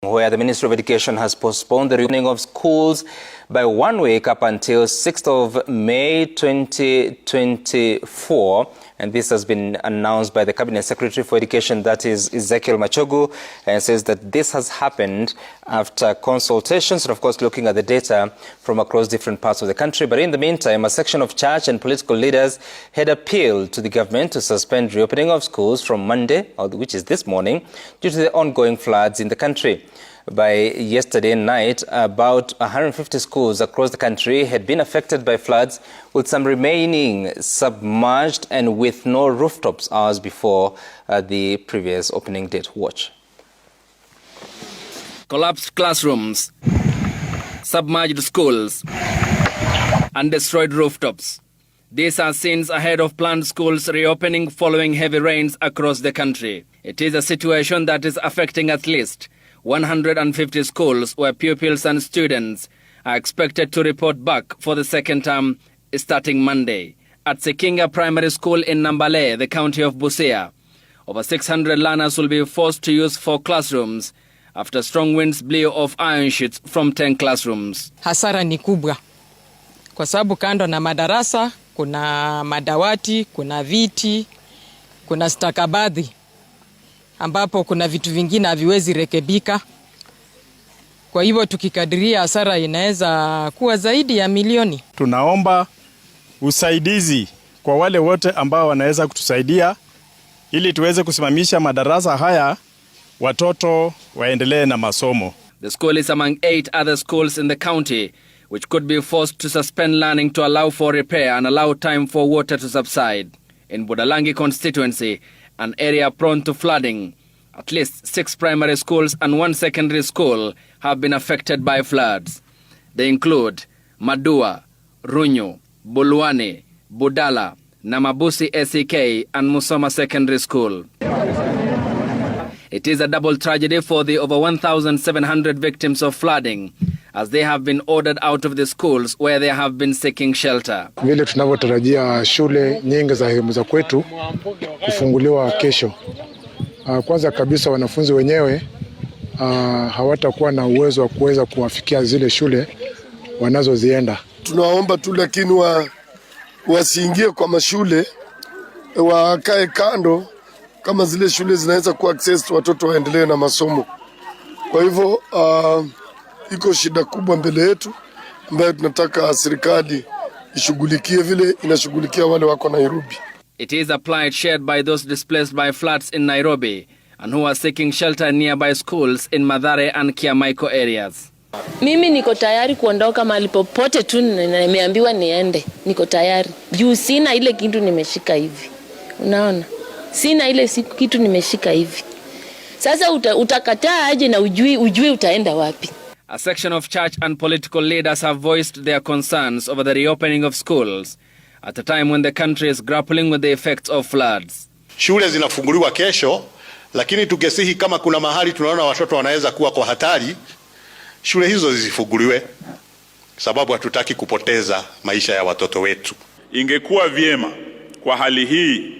Where the Ministry of Education has postponed the reopening of schools by 1 week up until 6th of May 2024. And this has been announced by the Cabinet Secretary for Education, that is Ezekiel Machogu, and says that this has happened after consultations and, of course, looking at the data from across different parts of the country. But in the meantime, a section of church and political leaders had appealed to the government to suspend reopening of schools from Monday, which is this morning, due to the ongoing floods in the country. By yesterday night, about 150 schools across the country had been affected by floods, with some remaining submerged and with no rooftops hours before the previous opening date. Watch. Collapsed classrooms, submerged schools, and destroyed rooftops. These are scenes ahead of planned schools reopening following heavy rains across the country. It is a situation that is affecting at least 150 schools where pupils and students are expected to report back for the second term starting Monday. At Sekinga Primary School in Nambale, the county of Busia, over 600 learners will be forced to use 4 classrooms after strong winds blew off iron sheets from 10 classrooms. Hasara ni kubwa kwa sababu kando na madarasa kuna madawati, kuna viti, kuna stakabadhi ambapo kuna vitu vingine haviwezi rekebika. Kwa hivyo tukikadiria hasara inaweza kuwa zaidi ya milioni. Tunaomba usaidizi kwa wale wote ambao wanaweza kutusaidia ili tuweze kusimamisha madarasa haya, watoto waendelee na masomo. The school is among 8 other schools in the county which could be forced to suspend learning to allow for repair and allow time for water to subside. In Budalangi constituency, an area prone to flooding, at least 6 primary schools and 1 secondary school have been affected by floods. They include Madua, Runyo, Bulwane, Budala, Namabusi SEK and Musoma Secondary School. It is a double tragedy for the over 1,700 victims of flooding, as they have been ordered out of the schools where they have been seeking shelter. Vile tunavyotarajia shule nyingi za sehemu za kwetu kufunguliwa kesho. Kwanza kabisa wanafunzi wenyewe hawatakuwa na uwezo wa kuweza kuwafikia zile shule wanazozienda. Tunaomba tu lakini wasiingie kwa mashule, wakae kando kama zile shule zinaweza ku access watoto waendelee na masomo. Kwa hivyo iko shida kubwa mbele yetu ambayo tunataka serikali ishughulikie vile inashughulikia wale wako Nairobi. It is a plight shared by those displaced by floods in Nairobi and who are seeking shelter in nearby schools in Mathare and Kiamaiko areas. Mimi niko tayari kuondoka mahali popote tu nimeambiwa niende. Niko tayari. Juu sina ile kitu nimeshika hivi. Unaona? Sina ile kitu nimeshika hivi. Sasa utakataa aje na ujui utaenda wapi? A section of church and political leaders have voiced their concerns over the reopening of schools at a time when the country is grappling with the effects of floods. Shule zinafunguliwa kesho, lakini tungesihi kama kuna mahali tunaona watoto wanaweza kuwa kwa hatari, shule hizo zisifunguliwe, sababu hatutaki kupoteza maisha ya watoto wetu. Ingekuwa vyema kwa hali hii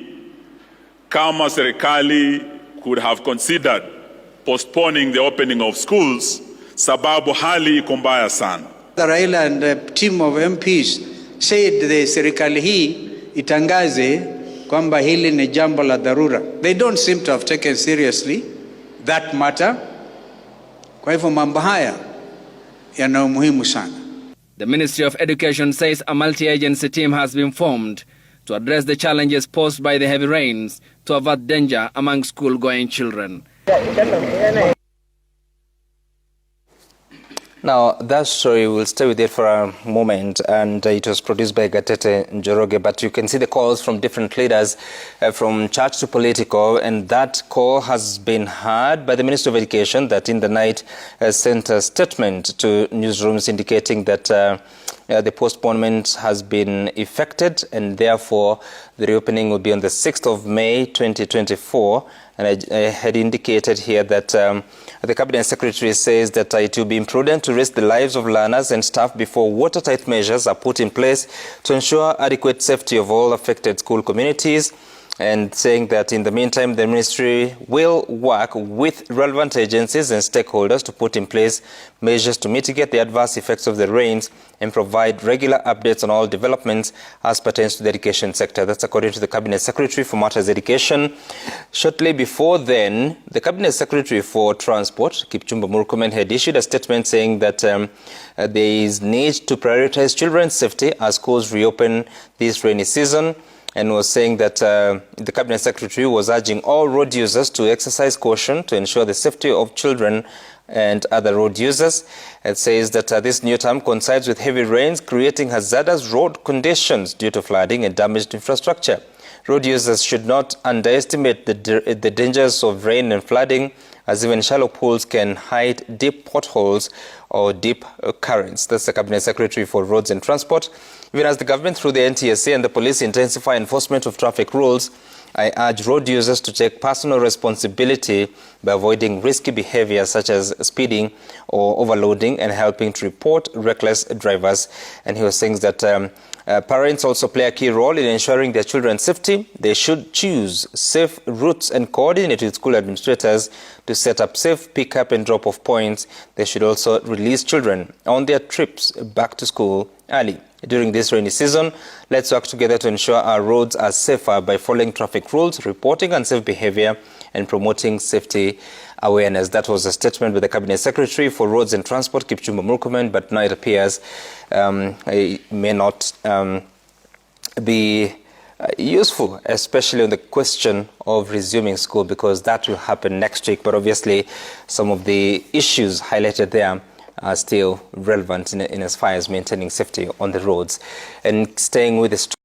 kama serikali could have considered postponing the opening of schools, sababu hali iko mbaya sana. Raila and the team of MPs said the serikali hii itangaze kwamba hili ni jambo la dharura. They don't seem to have taken seriously that matter. Kwa hivyo mambo haya yana umuhimu sana. The Ministry of Education says a multi-agency team has been formed to address the challenges posed by the heavy rains to avert danger among school-going children. Now, that story, we'll stay with it for a moment, and it was produced by Gatete Njoroge, but you can see the calls from different leaders, from church to political, and that call has been heard by the Ministry of Education that in the night sent a statement to newsrooms indicating that the postponement has been effected, and therefore the reopening will be on the 6th of May 2024. And I had indicated here that the Cabinet Secretary says that it will be imprudent to risk the lives of learners and staff before watertight measures are put in place to ensure adequate safety of all affected school communities. and saying that in the meantime, the ministry will work with relevant agencies and stakeholders to put in place measures to mitigate the adverse effects of the rains and provide regular updates on all developments as pertains to the education sector. That's according to the Cabinet Secretary for Matters Education. Shortly before then, the Cabinet Secretary for Transport, Kipchumba Murkomen, had issued a statement saying that there is need to prioritize children's safety as schools reopen this rainy season, and was saying that the Cabinet Secretary was urging all road users to exercise caution to ensure the safety of children and other road users. It says that this new term coincides with heavy rains creating hazardous road conditions due to flooding and damaged infrastructure. Road users should not underestimate the dangers of rain and flooding, as even shallow pools can hide deep potholes or deep currents. That's the Cabinet Secretary for Roads and Transport. Even as the government through the NTSA and the police intensify enforcement of traffic rules, I urge road users to take personal responsibility by avoiding risky behavior such as speeding or overloading and helping to report reckless drivers. And he was saying that parents also play a key role in ensuring their children's safety. They should choose safe routes and coordinate with school administrators to set up safe pick-up and drop-off points. They should also release children on their trips back to school early. During this rainy season, let's work together to ensure our roads are safer by following traffic rules, reporting unsafe behavior, and promoting safety awareness. That was a statement by the Cabinet Secretary for Roads and Transport, Kipchumba Murkomen, but now it appears it may not be useful, especially on the question of resuming school, because that will happen next week. But obviously, some of the issues highlighted there are still relevant in as far as maintaining safety on the roads. And staying with the